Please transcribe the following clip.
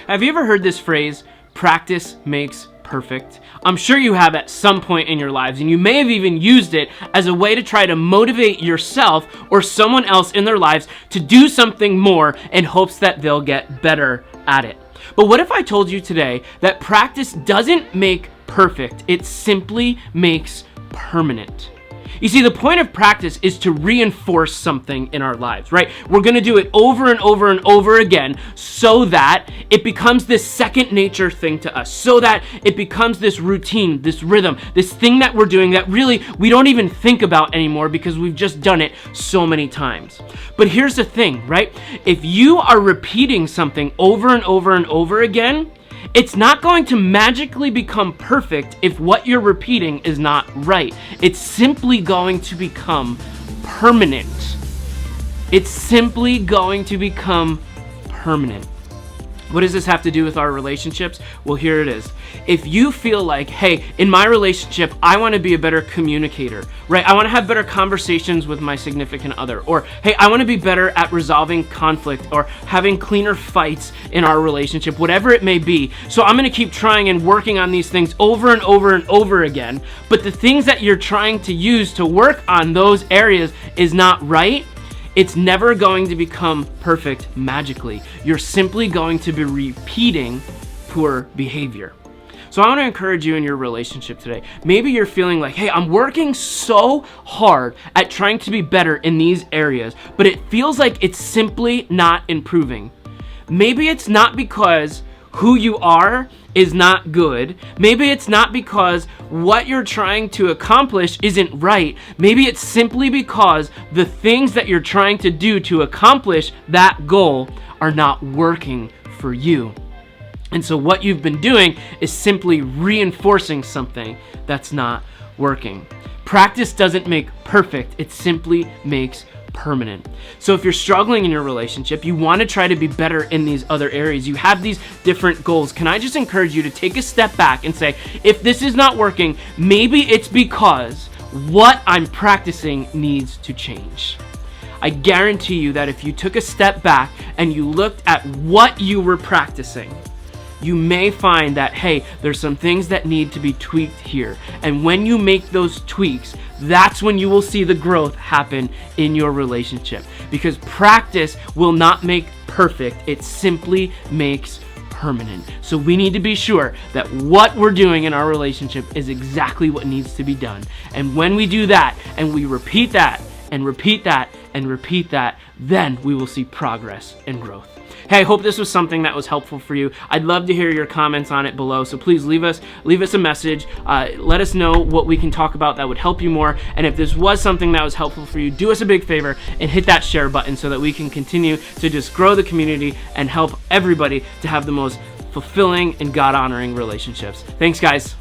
Have you ever heard this phrase, practice makes perfect? I'm sure you have at some point in your lives, and you may have even used it as a way to try to motivate yourself or someone else in their lives to do something more in hopes that they'll get better at it. But what if I told you today that practice doesn't make perfect, it simply makes permanent? You see, the point of practice is to reinforce something in our lives, right? We're going to do it over and over and over again so that it becomes this second nature thing to us, so that it becomes this routine, this rhythm, this thing that we're doing that really we don't even think about anymore because we've just done it so many times. But here's the thing, right? If you are repeating something over and over and over again, it's not going to magically become perfect if what you're repeating is not right. It's simply going to become permanent. It's simply going to become permanent. What does this have to do with our relationships? Well, here it is. If you feel like, hey, in my relationship, I want to be a better communicator, right? I want to have better conversations with my significant other. Or, hey, I want to be better at resolving conflict or having cleaner fights in our relationship, whatever it may be. So I'm going to keep trying and working on these things over and over and over again. But the things that you're trying to use to work on those areas is not right. It's never going to become perfect magically. You're simply going to be repeating poor behavior. So I want to encourage you in your relationship today. Maybe you're feeling like, hey, I'm working so hard at trying to be better in these areas, but it feels like it's simply not improving. Maybe it's not because who you are is not good. Maybe it's not because what you're trying to accomplish isn't right. Maybe it's simply because the things that you're trying to do to accomplish that goal are not working for you. And so what you've been doing is simply reinforcing something that's not working. Practice doesn't make perfect, it simply makes permanent. So if you're struggling in your relationship, you want to try to be better in these other areas, you have these different goals, can I just encourage you to take a step back and say, if this is not working, maybe it's because what I'm practicing needs to change. I guarantee you that if you took a step back and you looked at what you were practicing, you may find that, hey, there's some things that need to be tweaked here. And when you make those tweaks, that's when you will see the growth happen in your relationship. Because practice will not make perfect, it simply makes permanent. So we need to be sure that what we're doing in our relationship is exactly what needs to be done. And when we do that, and we repeat that, and repeat that, and repeat that, then we will see progress and growth. Hey, I hope this was something that was helpful for you. I'd love to hear your comments on it below, so please leave us a message. Let us know what we can talk about that would help you more. And if this was something that was helpful for you, do us a big favor and hit that share button so that we can continue to just grow the community and help everybody to have the most fulfilling and God-honoring relationships. Thanks, guys.